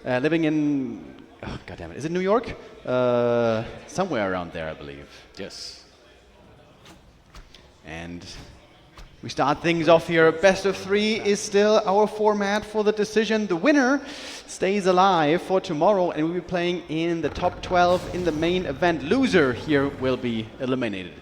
living in, oh, God damn it, is it New York? Somewhere around there, I believe. Yes. And we start things off here. Best of 3 is still our format for the decision. The winner stays alive for tomorrow, and we'll be playing in the top 12 in the main event. Loser here will be eliminated.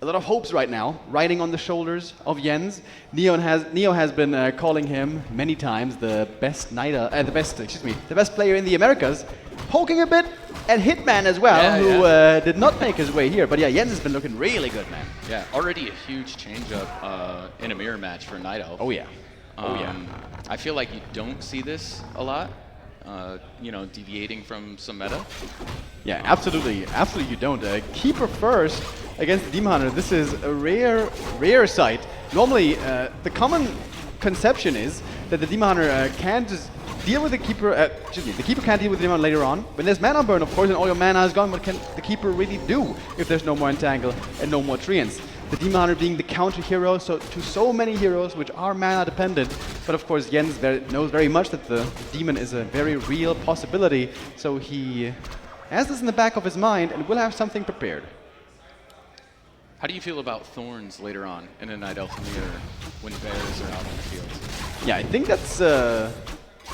A lot of hopes right now, riding on the shoulders of Jens. Neo has been calling him many times the best the best player in the Americas, poking a bit at Hitman as well, who did not make his way here. But yeah, Jens has been looking really good, man. Yeah, already a huge change-up in a mirror match for Night Elf. Oh yeah. I feel like you don't see this a lot. Deviating from some meta. Yeah, absolutely you don't. Keeper first against the Demon Hunter. This is a rare sight. Normally, the common conception is that the Demon Hunter can just deal with the Keeper. The Keeper can't deal with the Demon later on. When there's mana burn, of course, and all your mana is gone, what can the Keeper really do if there's no more Entangle and no more Treants? The Demon Hunter being the counter hero to so many heroes which are mana dependent. But of course Jens knows very much that the demon is a very real possibility. So he has this in the back of his mind and will have something prepared. How do you feel about Thorns later on in a Night Elf mirror when bears are out on the field? Yeah, I think that's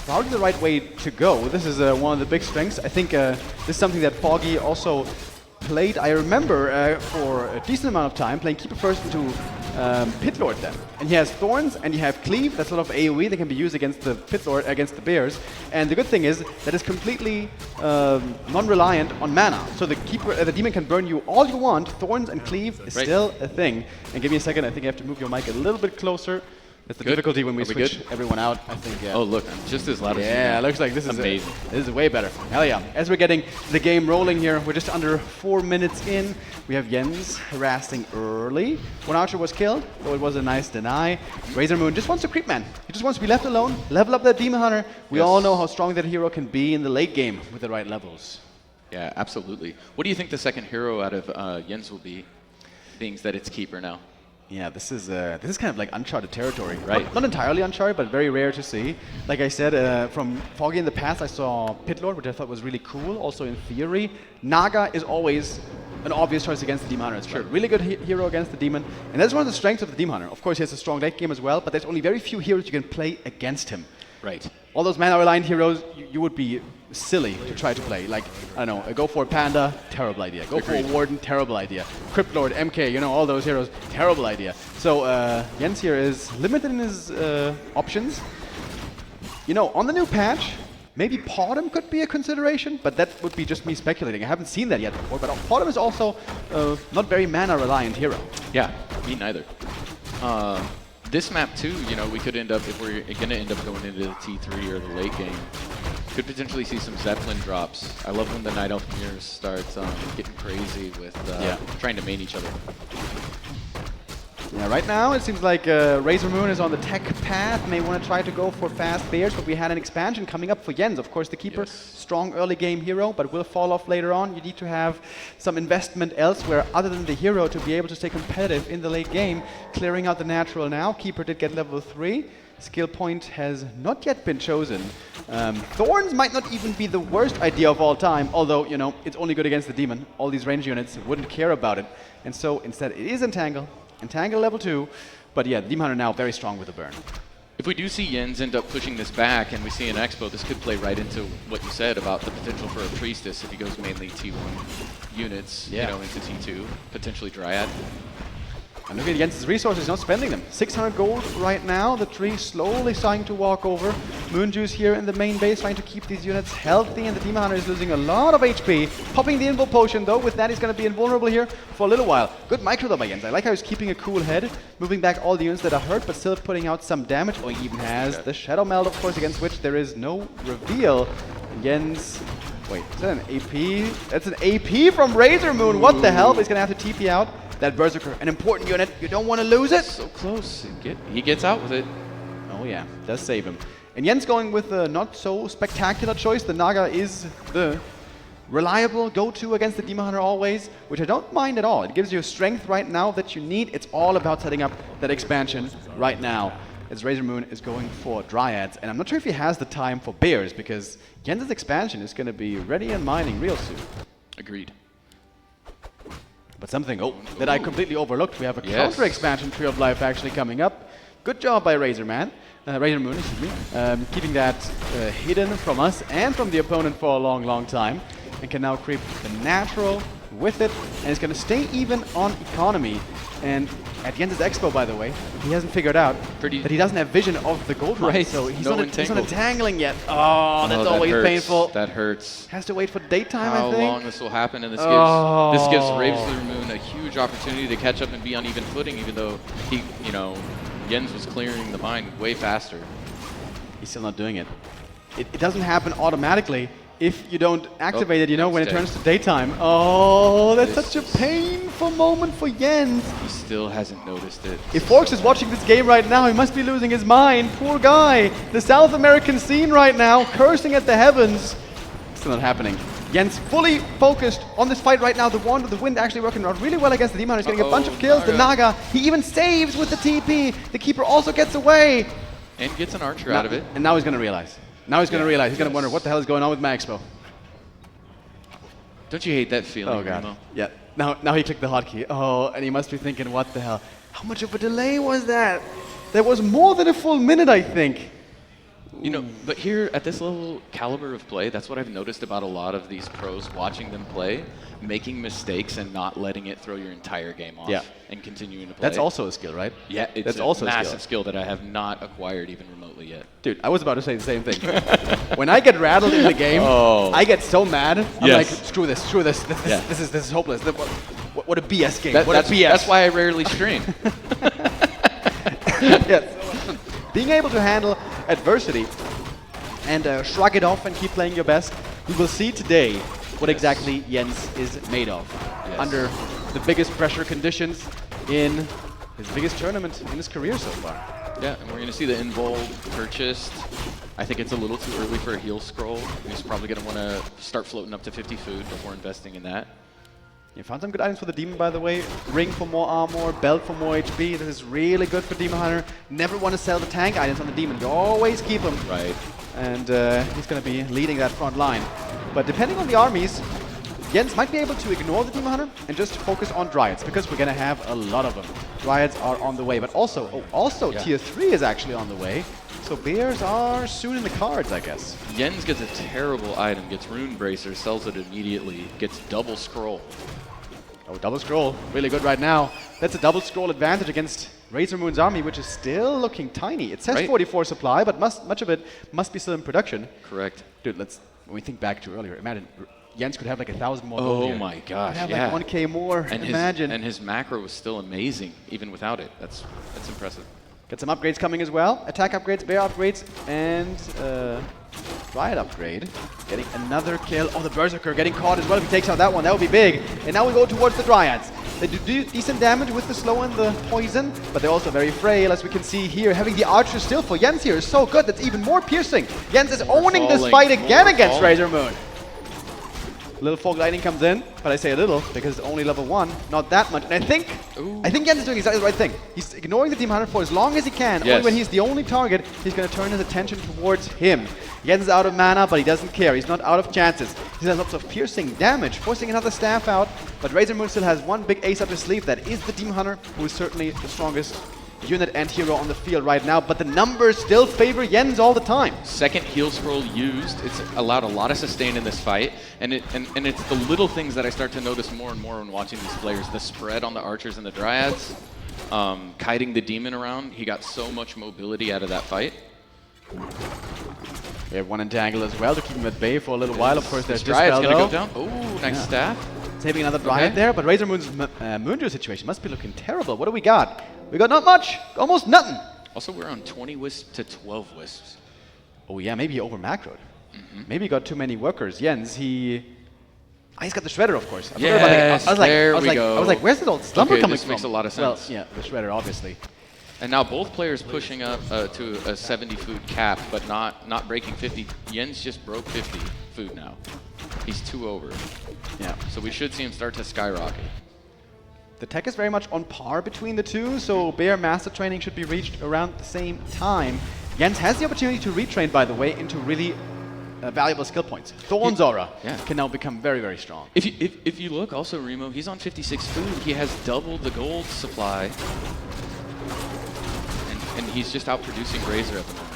probably the right way to go. This is one of the big strengths. I think this is something that Foggy also played. I remember for a decent amount of time playing Keeper first into Pit Lord then. And he has Thorns and you have Cleave. That's sort of AoE that can be used against the Pit Lord, against the bears. And the good thing is that it's completely non-reliant on mana. So the Keeper, the demon can burn you all you want. Thorns and Cleave is still a thing. And give me a second, I think I have to move your mic a little bit closer. That's the difficulty when we switch everyone out, I think. Yeah. Oh, look, I'm just as loud as you. Yeah, it looks like this is amazing. This is way better. Hell yeah. As we're getting the game rolling here, we're just under 4 minutes in. We have Jens harassing early. One archer was killed, though it was a nice deny. RazerMoon just wants to creep, man. He just wants to be left alone, level up that Demon Hunter. We all know how strong that hero can be in the late game with the right levels. Yeah, absolutely. What do you think the second hero out of Jens will be, being that it's Keeper now? Yeah, this is kind of like uncharted territory, right? Not entirely uncharted, but very rare to see. Like I said, from Foggy in the past, I saw Pit Lord, which I thought was really cool. Also in theory, Naga is always an obvious choice against the Demon Hunter. It's a really good hero against the Demon, and that's one of the strengths of the Demon Hunter. Of course, he has a strong late game as well, but there's only very few heroes you can play against him. Right. All those mana-reliant heroes, you would be silly to try to play. Like, I don't know, go for a Panda, terrible idea. Go for a Warden, terrible idea. Crypt Lord, MK, all those heroes, terrible idea. So Jens here is limited in his options. On the new patch, maybe Potom could be a consideration, but that would be just me speculating. I haven't seen that yet before, but Potom is also not very mana-reliant hero. Yeah, me neither. This map too, we could end up, if we're going to end up going into the T3 or the late game, could potentially see some Zeppelin drops. I love when the Night Elf mirrors starts getting crazy with trying to main each other. Yeah, right now it seems like RazerMoon is on the tech path, may want to try to go for fast bears, but we had an expansion coming up for Jens. Of course, the Keeper, strong early game hero, but will fall off later on. You need to have some investment elsewhere other than the hero to be able to stay competitive in the late game. Clearing out the natural now. Keeper did get level 3. Skill point has not yet been chosen. Thorns might not even be the worst idea of all time, although, it's only good against the demon. All these range units wouldn't care about it. And so instead it is Entangle. Entangle level 2, but yeah, the Demon Hunter now very strong with the burn. If we do see Jens end up pushing this back and we see an Expo, this could play right into what you said about the potential for a Priestess if he goes mainly T1 units, into T2, potentially Dryad. And look at Jens' resources, he's not spending them. 600 gold right now, the tree slowly starting to walk over. Moonjuice here in the main base trying to keep these units healthy, and the Demon Hunter is losing a lot of HP. Popping the Invul Potion though, with that he's going to be invulnerable here for a little while. Good micro though by Jens, I like how he's keeping a cool head, moving back all the units that are hurt, but still putting out some damage. Oh, he even has the Shadow Meld, of course, against which there is no reveal. Jens, wait, is that an AP? That's an AP from RazerMoon, what the hell? But he's going to have to TP out. That Berserker, an important unit. You don't want to lose it. So close. He gets out with it. Oh yeah, does save him. And Jens going with a not so spectacular choice. The Naga is the reliable go-to against the Demon Hunter always, which I don't mind at all. It gives you strength right now that you need. It's all about setting up that expansion right now. as RazerMoon is going for Dryads. And I'm not sure if he has the time for Bears, because Jens' expansion is going to be ready and mining real soon. Agreed. But something that I completely overlooked. We have a counter expansion Tree of Life actually coming up. Good job by RazerMoon, excuse me, keeping that hidden from us and from the opponent for a long, long time, and can now creep the natural with it, and it's going to stay even on economy. And at Jens' Expo, by the way, he hasn't figured out that he doesn't have vision of the gold run, so he's not entangling yet. Oh, that's always painful. That hurts. Has to wait for daytime, I think. How long this will happen, and this gives RazerMoon a huge opportunity to catch up and be on even footing, even though he, Jens was clearing the mine way faster. He's still not doing it. It doesn't happen automatically if you don't activate it, when it turns to daytime. Oh, that's such a painful moment for Jens. He still hasn't noticed it. If Forks is watching this game right now, he must be losing his mind. Poor guy. The South American scene right now, cursing at the heavens. Still not happening. Jens fully focused on this fight right now. The Wand of the Wind actually working out really well against the Demon. He's getting a bunch of kills. The Naga, he even saves with the TP. The Keeper also gets away. And gets an Archer out of it. And now he's going to realize. Now he's going to realize. He's going to wonder what the hell is going on with my Expo. Don't you hate that feeling, God. Remo? Yeah. Now he clicked the hotkey. Oh, and he must be thinking, what the hell? How much of a delay was that? There was more than a full minute, I think. But here at this level caliber of play, that's what I've noticed about a lot of these pros watching them play, making mistakes and not letting it throw your entire game off and continuing to play. That's also a skill, right? Yeah, it's a massive skill that I have not acquired even remotely yet. Dude, I was about to say the same thing. When I get rattled in the game, I get so mad. I'm like, screw this. This is hopeless. What a BS game. What a BS. That's why I rarely stream. Being able to handle adversity and shrug it off and keep playing your best, we will see today what exactly Jens is made of under the biggest pressure conditions in his biggest tournament in his career so far. Yeah, and we're going to see the Invol purchased. I think it's a little too early for a heal scroll. He's probably going to want to start floating up to 50 food before investing in that. You found some good items for the Demon, by the way. Ring for more armor, belt for more HP. This is really good for Demon Hunter. Never want to sell the tank items on the Demon. You always keep them. Right. And he's going to be leading that front line. But depending on the armies, Jens might be able to ignore the Demon Hunter and just focus on Dryads, because we're going to have a lot of them. Dryads are on the way, but also, Tier 3 is actually on the way. So Bears are soon in the cards, I guess. Jens gets a terrible item, gets Rune Bracer, sells it immediately, gets double scroll. Oh, double scroll, really good right now. That's a double scroll advantage against RazerMoon's army, which is still looking tiny. It says 44 supply, but much of it must be still in production. Correct. Dude, when we think back to earlier, imagine Jens could have like 1,000 more gold here. My gosh, could have like 1K more, and imagine. And his macro was still amazing, even without it. That's impressive. Got some upgrades coming as well. Attack upgrades, bear upgrades, and Dryad upgrade. Getting another kill. Oh, the Berserker getting caught as well. If he takes out that one, that would be big. And now we go towards the Dryads. They do decent damage with the slow and the poison, but they're also very frail, as we can see here. Having the Archer still for Jens here is so good. That's even more piercing. Jens is owning this fight again against RazerMoon. Little Fog Lightning comes in, but I say a little because it's only level 1, not that much. And I think Jens is doing exactly the right thing. He's ignoring the Demon Hunter for as long as he can. Only when he's the only target, he's going to turn his attention towards him. Jens is out of mana, but he doesn't care. He's not out of chances. He has lots of piercing damage, forcing another staff out. But RazerMoon still has one big ace up his sleeve. That is the Demon Hunter, who is certainly the strongest unit and hero on the field right now, but the numbers still favor Jens all the time. Second heal scroll used. It's allowed a lot of sustain in this fight, and it's the little things that I start to notice more and more when watching these players. The spread on the archers and the dryads, kiting the demon around. He got so much mobility out of that fight. We have one entangle as well to keep him at bay for a little while. Of course, there's Dryad's gonna go down. Oh, nice staff. Saving another Dryad there, but RazerMoon's Moonju situation must be looking terrible. What do we got? We got not much, almost nothing. Also, we're on 20 wisps to 12 wisps. Oh yeah, maybe he over macroed. Maybe he got too many workers. Jens, he's got the Shredder, of course. Yes, there we go. I was like, where's the old slumber coming this from? Makes a lot of sense. Well, yeah, the Shredder, obviously. And now both players pushing up to a 70 food cap, but not breaking 50. Jens just broke 50 food now. He's 2 over. Yeah. So we should see him start to skyrocket. The tech is very much on par between the two, so Bear Master Training should be reached around the same time. Jens has the opportunity to retrain, by the way, into really valuable skill points. Thorn's Aura can now become very, very strong. If you look also, Remo, he's on 56 food. He has doubled the gold supply. And he's just out producing Razor at the moment.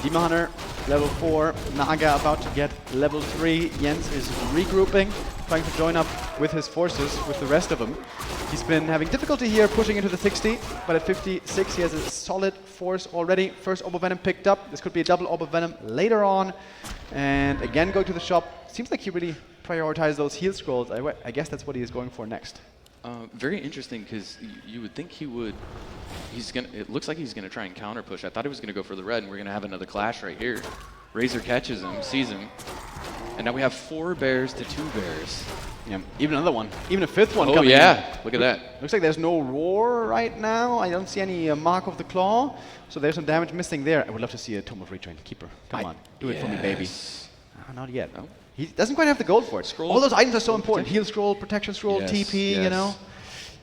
Demon Hunter, level 4. Naga about to get level 3. Jens is regrouping, trying to join up with his forces, with the rest of them. He's been having difficulty here pushing into the 60, but at 56 he has a solid force already. First Orb of Venom picked up. This could be a double Orb of Venom later on. And again, go to the shop. Seems like he really prioritized those heal scrolls. I guess that's what he is going for next. Very interesting, because you would think he would. It looks like he's gonna try and counter push. I thought he was gonna go for the red, and we're gonna have another clash right here. Razor catches him, sees him, and now we have 4 bears to 2 bears. Yeah, even another one, even a 5th one coming in. Look at that. Looks like there's no roar right now. I don't see any mark of the claw, so there's some damage missing there. I would love to see a Tome of Retrain. Keeper, come on, do it for me, baby. Not yet. No. He doesn't quite have the gold for it. Scroll. All those items are so important. Heal scroll, protection scroll, TP, you know.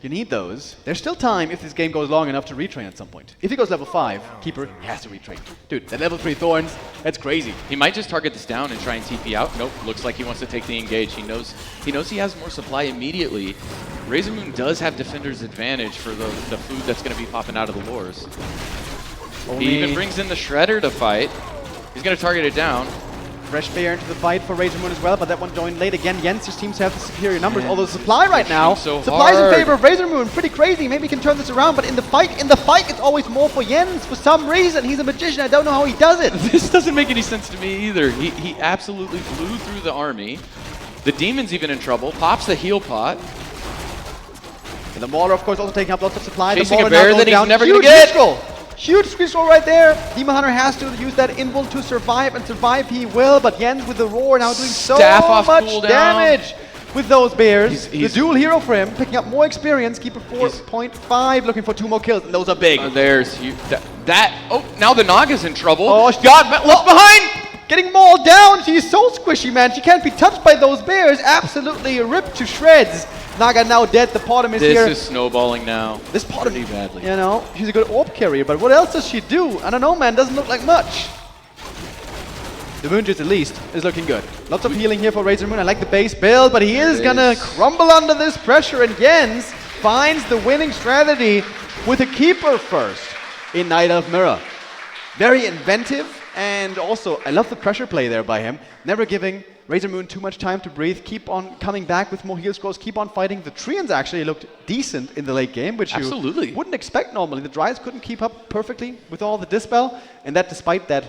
You need those. There's still time if this game goes long enough to retrain at some point. If he goes level 5, Keeper, he has to retrain. Dude, that level 3 Thorns, that's crazy. He might just target this down and try and TP out. Nope, looks like he wants to take the engage. He knows he has more supply immediately. RazerMoon does have Defender's advantage for the food that's going to be popping out of the lures. He even brings in the Shredder to fight. He's going to target it down. Fresh Bear into the fight for RazerMoon as well, but that one joined late again. Jens just seems to have the superior numbers, although supply right now, supply's in favor of RazerMoon. Pretty crazy. Maybe he can turn this around, but in the fight, it's always more for Jens for some reason. He's a magician. I don't know how he does it. This doesn't make any sense to me either. He absolutely flew through the army. The demon's even in trouble. Pops the heal pot. And the Mauler, of course, also taking up lots of supply. Chasing the a bear that he's never going to get. Huge screen scroll right there. Demon Hunter has to use that invul to survive, and survive he will, but Jens with the roar now doing so much damage with those bears. The dual hero for him, picking up more experience. Keeper 4.5, looking for 2 more kills, and those are big. Oh, now the Naga's in trouble. Oh, God, left behind! Getting mauled down. She's so squishy, man. She can't be touched by those bears. Absolutely ripped to shreds. Naga now dead. The Potom is here. This is snowballing now. This Potom, pretty badly. You know, she's a good orb carrier, but what else does she do? I don't know, man. Doesn't look like much. The Moonjits, at least, is looking good. Lots of healing here for RazerMoon. I like the base build, but he is gonna crumble under this pressure, and Jens finds the winning strategy with a Keeper first in Night of Mirror. Very inventive. And also, I love the pressure play there by him. Never giving RazerMoon too much time to breathe. Keep on coming back with more heal scrolls. Keep on fighting. The Treants actually looked decent in the late game, which you wouldn't expect normally. The Dryas couldn't keep up perfectly with all the Dispel. And that despite that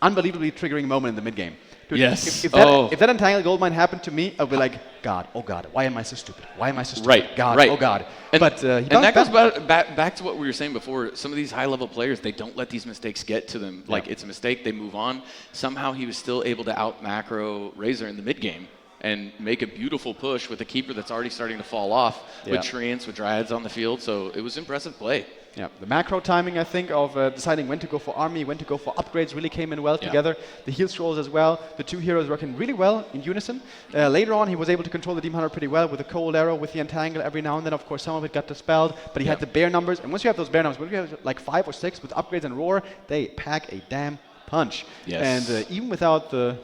unbelievably triggering moment in the mid-game. Dude, yes. If that Entangled Goldmine happened to me, I'd be like, God, oh God, why am I so stupid? Why am I so stupid? Right, God, right. oh God. And, but and that goes back to what we were saying before. Some of these high-level players, they don't let these mistakes get to them. Like, it's a mistake, they move on. Somehow he was still able to out-macro Razor in the mid-game and make a beautiful push with a Keeper that's already starting to fall off with Treants, with Dryads on the field. So it was impressive play. Yeah, the macro timing, I think, of deciding when to go for army, when to go for upgrades really came in well together. The heal scrolls as well. The 2 heroes working really well in unison. Later on, he was able to control the Demon Hunter pretty well with the cold arrow, with the entangle every now and then. Of course, some of it got dispelled, but he had the bear numbers. And once you have those bear numbers, when you have like 5 or 6 with upgrades and roar, they pack a damn punch. Yes. And even without the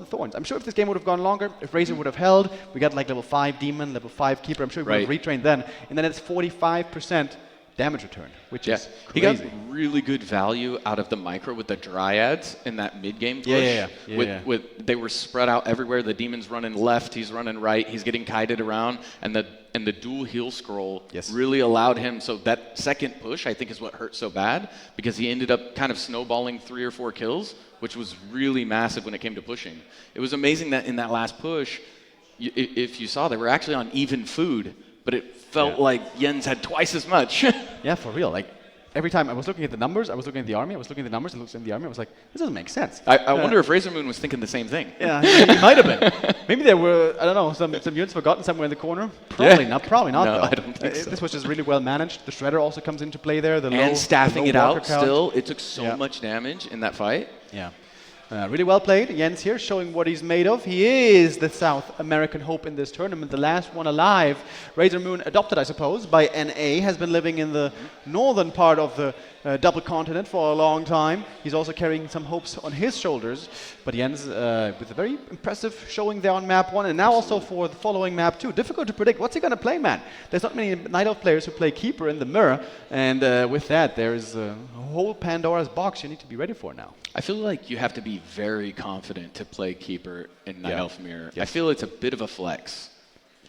Thorns, I'm sure if this game would have gone longer, if Razor would have held, we got like level 5 Demon, level 5 Keeper. I'm sure we would have retrained then. And then it's 45%. Damage return, which is crazy. He got really good value out of the micro with the Dryads in that mid-game push. With they were spread out everywhere. The Demon's running left, he's running right, he's getting kited around, and the dual heal scroll really allowed him. So that second push, I think, is what hurt so bad, because he ended up kind of snowballing 3 or 4 kills, which was really massive when it came to pushing. It was amazing that in that last push, if you saw, they were actually on even food, but it felt like Jens had twice as much. Yeah, for real. Like, every time I was looking at the numbers, I was looking at the army, I was looking at the numbers, I looked at the army, I was like, this doesn't make sense. I wonder if RazerMoon was thinking the same thing. Yeah, it might have been. Maybe there were, I don't know, some units forgotten somewhere in the corner. Probably not. Probably not, no, though. I don't think so. This was just really well managed. The Shredder also comes into play there. And staffing it out still. It took so much damage in that fight. Yeah. Really well played. Jens here showing what he's made of. He is the South American hope in this tournament, the last one alive. RazerMoon, adopted, I suppose, by NA, has been living in the northern part of the double continent for a long time. He's also carrying some hopes on his shoulders. But Jens with a very impressive showing there on map 1, and now also for the following map 2. Difficult to predict. What's he going to play, man? There's not many Night Elf players who play Keeper in the mirror, and with that, there's a whole Pandora's box you need to be ready for now. I feel like you have to be very confident to play Keeper in Night Elf Mirror. Yes. I feel it's a bit of a flex.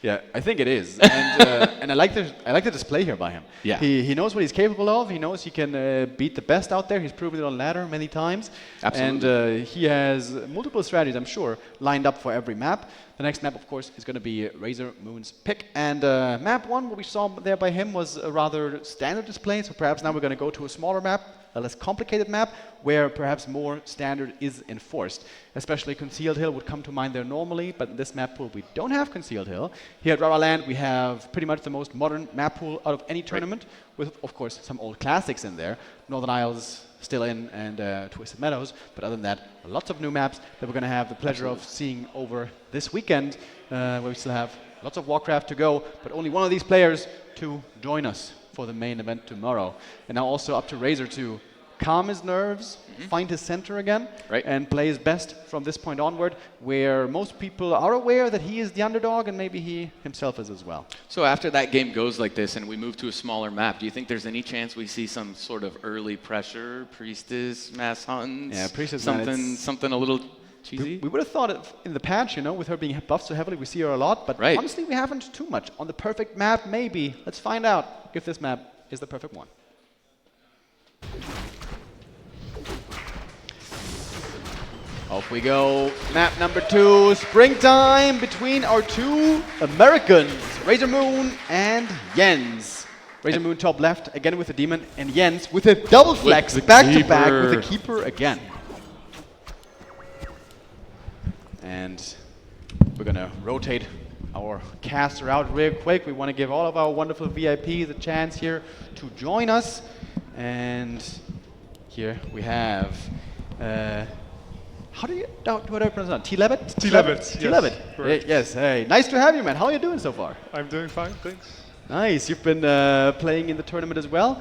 Yeah, I think it is, and I like the display here by him. Yeah. He knows what he's capable of. He knows he can beat the best out there. He's proven it on ladder many times. Absolutely. And he has multiple strategies, I'm sure, lined up for every map. The next map, of course, is going to be RazerMoon's pick. And map 1, what we saw there by him was a rather standard display. So perhaps now we're going to go to a smaller map, a less complicated map, where perhaps more standard is enforced. Especially Concealed Hill would come to mind there normally, but in this map pool we don't have Concealed Hill. Here at RaRaLand we have pretty much the most modern map pool out of any tournament, with of course some old classics in there. Northern Isles still in, and Twisted Meadows, but other than that, lots of new maps that we're going to have the pleasure of seeing over this weekend, where we still have lots of Warcraft to go, but only one of these players to join us for the main event tomorrow. And now also up to Razor to calm his nerves, find his center again, and play his best from this point onward, where most people are aware that he is the underdog, and maybe he himself is as well. So after that game goes like this and we move to a smaller map, do you think there's any chance we see some sort of early pressure, Priestess, Mass Huns? Yeah, Priestess, something a little cheesy? We would have thought it in the patch, you know, with her being buffed so heavily, we see her a lot, but honestly we haven't too much. On the perfect map, maybe. Let's find out if this map is the perfect one. Off we go. Map number 2, springtime between our two Americans, RazerMoon and Jens. RazerMoon top left, again with the Demon, and Jens with a double flex, back to back with the Keeper again. And we're gonna rotate our caster out real quick. We want to give all of our wonderful VIPs a chance here to join us. And here we have how do I pronounce that? T-Levitt? T-Levitt, yes. Yes, hey. Nice to have you, man. How are you doing so far? I'm doing fine, thanks. Nice. You've been playing in the tournament as well.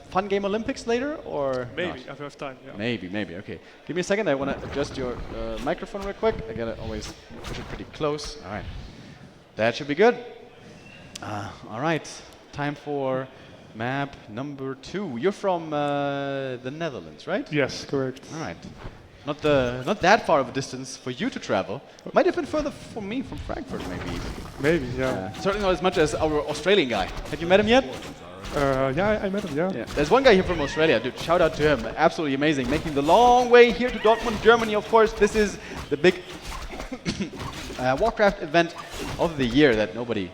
Fun game Olympics later, or maybe, not? if I have time, yeah. Maybe, okay. Give me a second. I want to adjust your microphone real quick. I got to always push it pretty close. All right. That should be good. All right. Time for map number 2. You're from the Netherlands, right? Yes, correct. All right. Not that far of a distance for you to travel. Might have been further for me from Frankfurt, maybe even. Maybe, yeah. Certainly not as much as our Australian guy. Have you met him yet? Yeah, I met him, yeah. There's one guy here from Australia, dude. Shout out to him. Absolutely amazing. Making the long way here to Dortmund, Germany, of course. This is the big Warcraft event of the year that nobody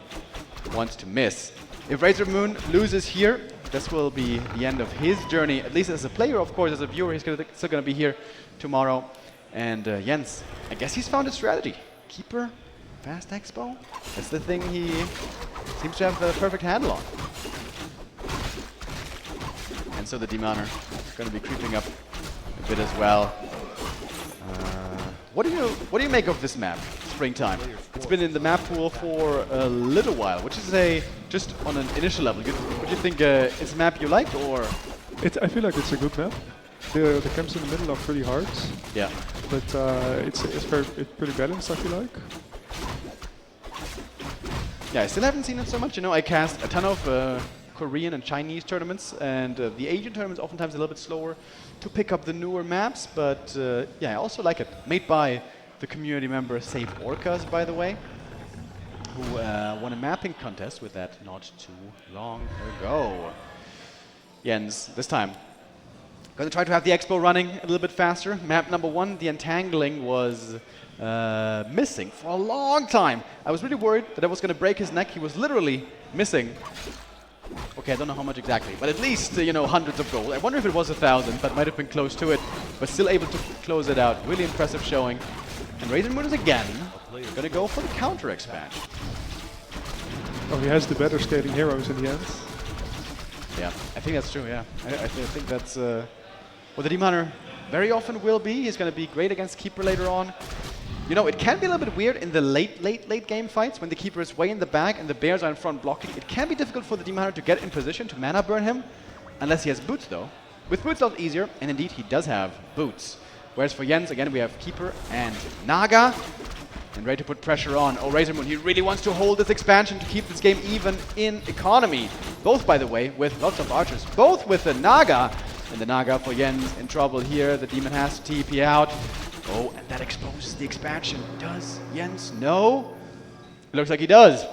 wants to miss. If RazerMoon loses here, this will be the end of his journey, at least as a player, of course. As a viewer, he's still going to be here tomorrow. And Jens, I guess he's found a strategy. Keeper, fast expo. That's the thing he seems to have the perfect handle on. And so the Demoner is going to be creeping up a bit as well. What do you make of this map, Springtime? It's been in the map pool for a little while, which is just on an initial level. Would you think it's a map you like, or? I feel like it's a good map. The camps in the middle are pretty hard. Yeah. But it's pretty balanced, I feel like. Yeah, I still haven't seen it so much. You know, I cast a ton of Korean and Chinese tournaments, and the Asian tournaments oftentimes a little bit slower to pick up the newer maps, but yeah, I also like it. Made by the community member Save Orcas, by the way, who won a mapping contest with that not too long ago. Jens, this time, going to try to have the expo running a little bit faster. Map number 1, the entangling was missing for a long time. I was really worried that I was going to break his neck. He was literally missing. Okay, I don't know how much exactly, but at least, you know, hundreds of gold. I wonder if it was 1,000, but might have been close to it, but still able to close it out. Really impressive showing. And RazerMoon is again going to go for the counter expansion. Oh, he has the better scaling heroes in the end. Yeah, I think that's true, yeah. I think that's what the Demoner very often will be. He's going to be great against Keeper later on. You know, it can be a little bit weird in the late game fights when the Keeper is way in the back and the Bears are in front blocking. It can be difficult for the Demon Hunter to get in position to mana burn him, unless he has boots though. With boots a lot easier, and indeed he does have boots. Whereas for Jens, again, we have Keeper and Naga. And ready to put pressure on. Oh, RazerMoon, he really wants to hold this expansion to keep this game even in economy. Both, by the way, with lots of archers. Both with the Naga. And the Naga for Jens in trouble here. The Demon has to TP out. Oh, and that exposes the expansion. Does Jens know? Looks like he does.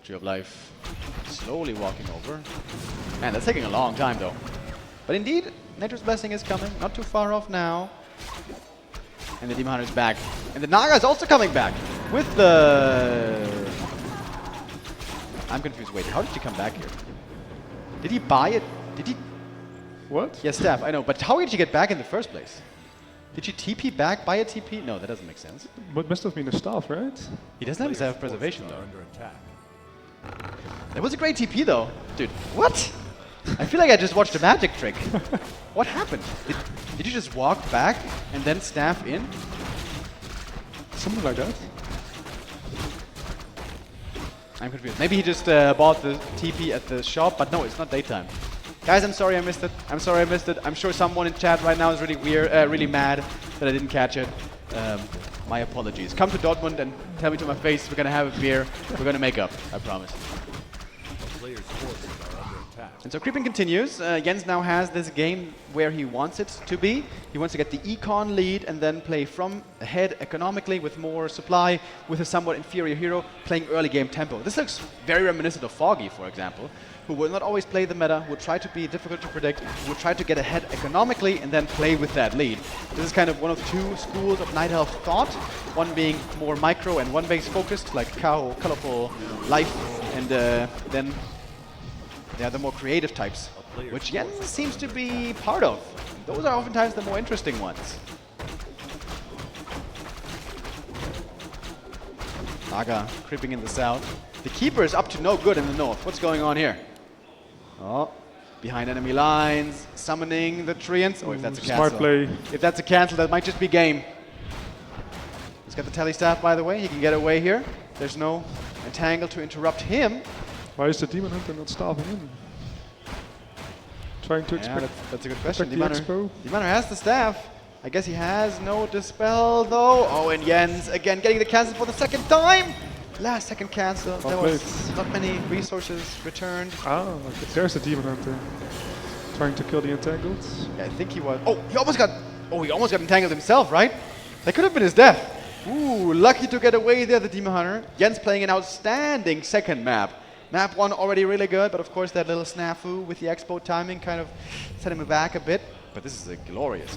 Tree of Life slowly walking over. Man, that's taking a long time though. But indeed, Nature's Blessing is coming, not too far off now. And the Demon Hunter is back. And the Naga is also coming back with the... I'm confused. Wait, how did he come back here? Did he buy it? Did he... What? Yeah, staff, I know. But how did he get back in the first place? Did you TP back, buy a TP? No, that doesn't make sense. But must have been a staff, right? He doesn't have his self-preservation though. That was a great TP though. Dude, what? I feel like I just watched a magic trick. What happened? Did you just walk back and then staff in? Something like that. I'm confused. Maybe he just bought the TP at the shop, but no, it's not daytime. Guys, I'm sorry I missed it. I'm sorry I missed it. I'm sure someone in chat right now is really weird, really mad that I didn't catch it. My apologies. Come to Dortmund and tell me to my face we're gonna have a beer. We're gonna make up. I promise. And so creeping continues. Jens now has this game where he wants it to be. He wants to get the econ lead and then play from ahead economically with more supply, with a somewhat inferior hero, playing early game tempo. This looks very reminiscent of Foggy, for example, who will not always play the meta, who will try to be difficult to predict, who will try to get ahead economically and then play with that lead. This is kind of one of two schools of Night Elf thought, one being more micro and one base focused, like Kao, Colorful, Life, and then they are the more creative types, which Jens seems to be part of. Those are oftentimes the more interesting ones. Naga creeping in the south. The Keeper is up to no good in the north. What's going on here? Oh, behind enemy lines, summoning the Treants. Oh, if that's a cancel. Smart play. If that's a cancel, that might just be game. He's got the tele staff, by the way. He can get away here. There's no entangle to interrupt him. Why is the Demon Hunter not staffing in? Trying to expect. Yeah, that's a good question. Demon Hunter has the staff. I guess he has no dispel though. Oh, and Jens again getting the cancel for the second time. Last second cancel. There was not many resources returned. Ah, okay. There's the Demon Hunter. Trying to kill the entangled. Yeah, I think he was. Oh, he almost got entangled himself, right? That could have been his death. Ooh, lucky to get away there, the Demon Hunter. Jens playing an outstanding second map. Map 1 already really good, but of course that little snafu with the expo timing kind of set him back a bit. But this is a glorious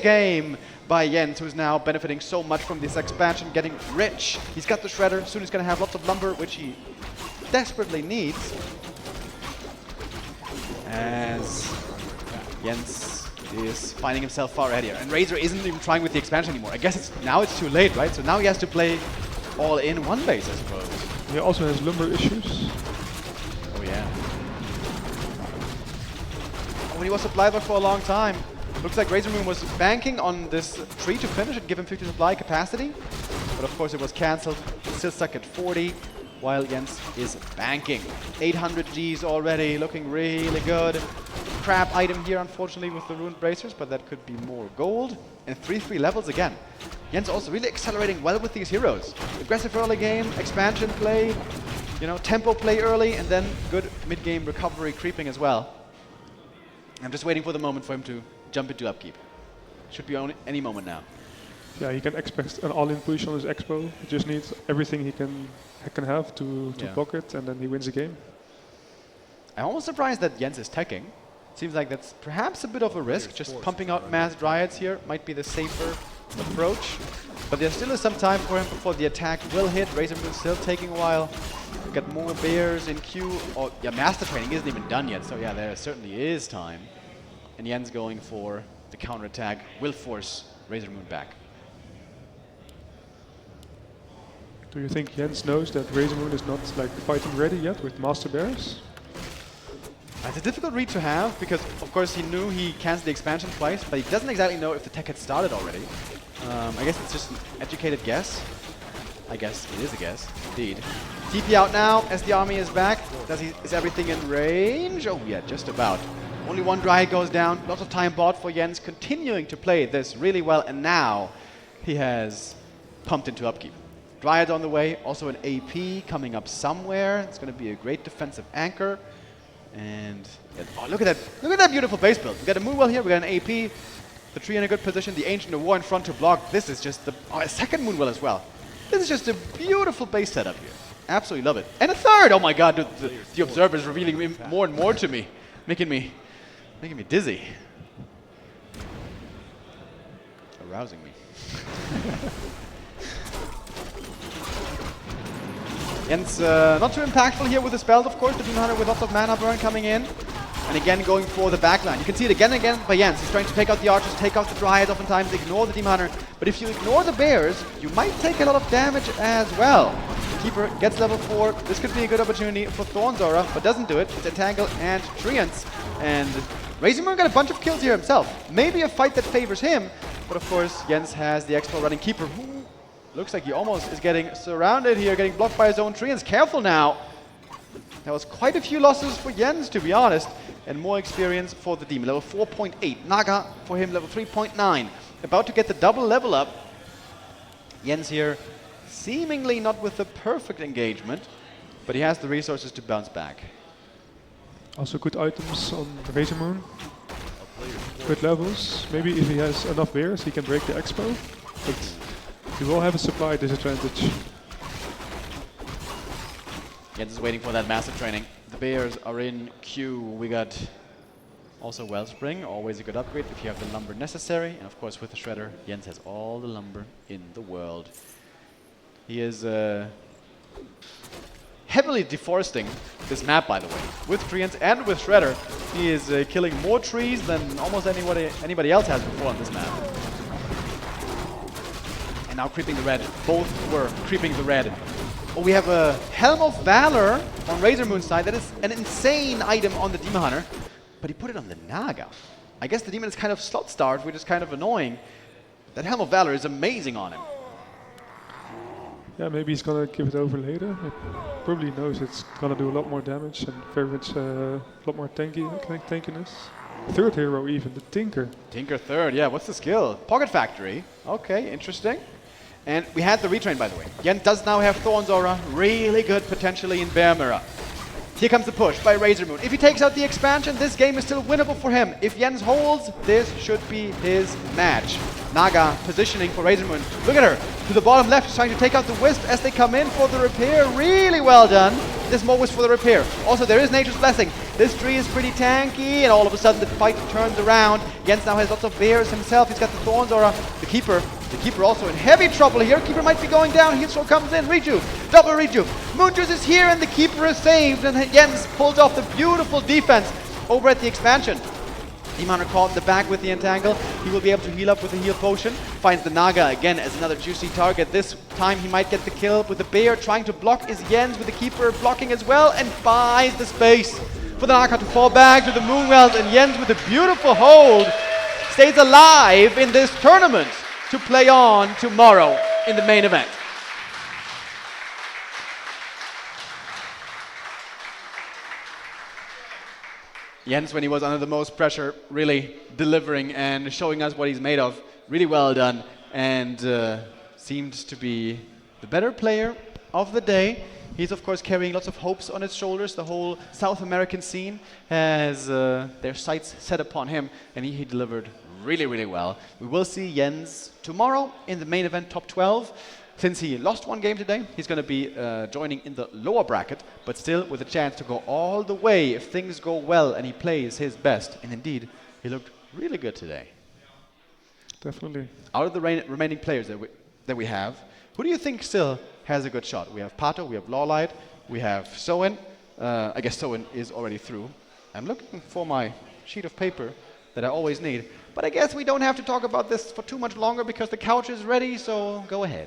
game by Jens, who's now benefiting so much from this expansion, getting rich. He's got the shredder, soon he's going to have lots of lumber, which he desperately needs. As Jens is finding himself far ahead here. And Razor isn't even trying with the expansion anymore. I guess now it's too late, right? So now he has to play all in one base, I suppose. He also has lumber issues. Oh yeah. Oh, he was supply block for a long time. Looks like RazerMoon was banking on this tree to finish and give him 50 supply capacity. But of course it was cancelled. Still stuck at 40, while Jens is banking. 800 Gs already, looking really good. Crap item here, unfortunately, with the Ruined Bracers, but that could be more gold. And 3-3 levels again. Jens also really accelerating well with these heroes. Aggressive early game, expansion play, you know, tempo play early, and then good mid-game recovery creeping as well. I'm just waiting for the moment for him to jump into upkeep. Should be any moment now. Yeah, he can expect an all-in push on his expo. He just needs everything he can have to block it, and then he wins the game. I'm almost surprised that Jens is teching. Seems like that's perhaps a bit of a risk. Just pumping out mass Dryads here might be the safer approach. But there still is some time for him before the attack will hit. RazerMoon still taking a while. Got more bears in queue. Oh, yeah, master training isn't even done yet. So yeah, there certainly is time. And Jens going for the counterattack will force RazerMoon back. Do you think Jens knows that RazerMoon is not like fighting ready yet with master bears? It's a difficult read to have because, of course, he knew he canceled the expansion twice, but he doesn't exactly know if the tech had started already. I guess it's just an educated guess. I guess it is a guess, indeed. TP out now as the army is back. Is everything in range? Oh yeah, just about. Only one Dryad goes down. Lots of time bought for Jens, continuing to play this really well, and now he has pumped into upkeep. Dryad on the way, also an AP coming up somewhere. It's going to be a great defensive anchor. And oh, look at that beautiful base build. We got a Moonwell here, we got an AP, the tree in a good position, the Ancient of War in front to block. This is just a second Moonwell as well. This is just a beautiful base setup here. Absolutely love it. And a third! Oh my god, dude, the Observer is revealing more and more to me, making me dizzy. Arousing me. Jens not too impactful here with the spells, of course. The Demon Hunter with lots of mana burn coming in. And again going for the backline. You can see it again and again by Jens. He's trying to take out the archers, take out the Dryad oftentimes, ignore the Demon Hunter. But if you ignore the bears, you might take a lot of damage as well. The Keeper gets level 4. This could be a good opportunity for Thornzora, but doesn't do it. It's Entangle and Treants. And RazerMoon got a bunch of kills here himself. Maybe a fight that favors him. But of course, Jens has the Expo running Keeper, who looks like he almost is getting surrounded here, getting blocked by his own Treants. Careful now. That was quite a few losses for Jens, to be honest. And more experience for the Demon. Level 4.8. Naga for him, level 3.9. About to get the double level up. Jens here, seemingly not with the perfect engagement, but he has the resources to bounce back. Also good items on RazerMoon. Good levels. Maybe if he has enough bears, he can break the Expo. But he will have a supply disadvantage. Jens is waiting for that massive training. The bears are in queue. We got also Wellspring, always a good upgrade if you have the lumber necessary. And of course with the Shredder, Jens has all the lumber in the world. He is heavily deforesting this map, by the way. With Treants and with Shredder, he is killing more trees than almost anybody else has before on this map. And now creeping the red. Both were creeping the red. Oh, we have a Helm of Valor on RazerMoon's side. That is an insane item on the Demon Hunter. But he put it on the Naga. I guess the Demon is kind of slot-starved, which is kind of annoying. That Helm of Valor is amazing on him. Yeah, maybe he's gonna give it over later. He probably knows it's gonna do a lot more damage and favorites a lot more tankiness. Third hero even, the Tinker. Tinker third, yeah, what's the skill? Pocket Factory. Okay, interesting. And we had the retrain, by the way. Jens does now have Thornzora, really good potentially in Bear Mirror. Here comes the push by RazerMoon. If he takes out the expansion, this game is still winnable for him. If Jens holds, this should be his match. Naga positioning for RazerMoon. Look at her. To the bottom left, she's trying to take out the Wisp as they come in for the repair. Really well done. There's more Wisp for the repair. Also, there is Nature's Blessing. This tree is pretty tanky, and all of a sudden the fight turns around. Jens now has lots of bears himself. He's got the Thornzora, the Keeper. The Keeper also in heavy trouble here. Keeper might be going down. Healthrow comes in. Rejuve. Double Rejuve. Moonjuice is here and the Keeper is saved. And Jens pulls off the beautiful defense over at the expansion. Demon Hunter caught in the back with the Entangle. He will be able to heal up with the heal potion. Finds the Naga again as another juicy target. This time he might get the kill with the Bear. Trying to block is Jens with the Keeper blocking as well. And buys the space for the Naga to fall back to the Moonwells. And Jens with a beautiful hold stays alive in this tournament to play on tomorrow in the main event. Jens, when he was under the most pressure, really delivering and showing us what he's made of. Really well done, and seemed to be the better player of the day. He's of course carrying lots of hopes on his shoulders. The whole South American scene has their sights set upon him, and he delivered really, really well. We will see Jens tomorrow in the main event top 12. Since he lost one game today, he's going to be joining in the lower bracket, but still with a chance to go all the way if things go well and he plays his best. And indeed, he looked really good today. Definitely. Out of the remaining players that we have, who do you think still has a good shot? We have Pato, we have Lawlight, we have Soen. I guess Soen is already through. I'm looking for my sheet of paper that I always need. But I guess we don't have to talk about this for too much longer because the couch is ready, so go ahead.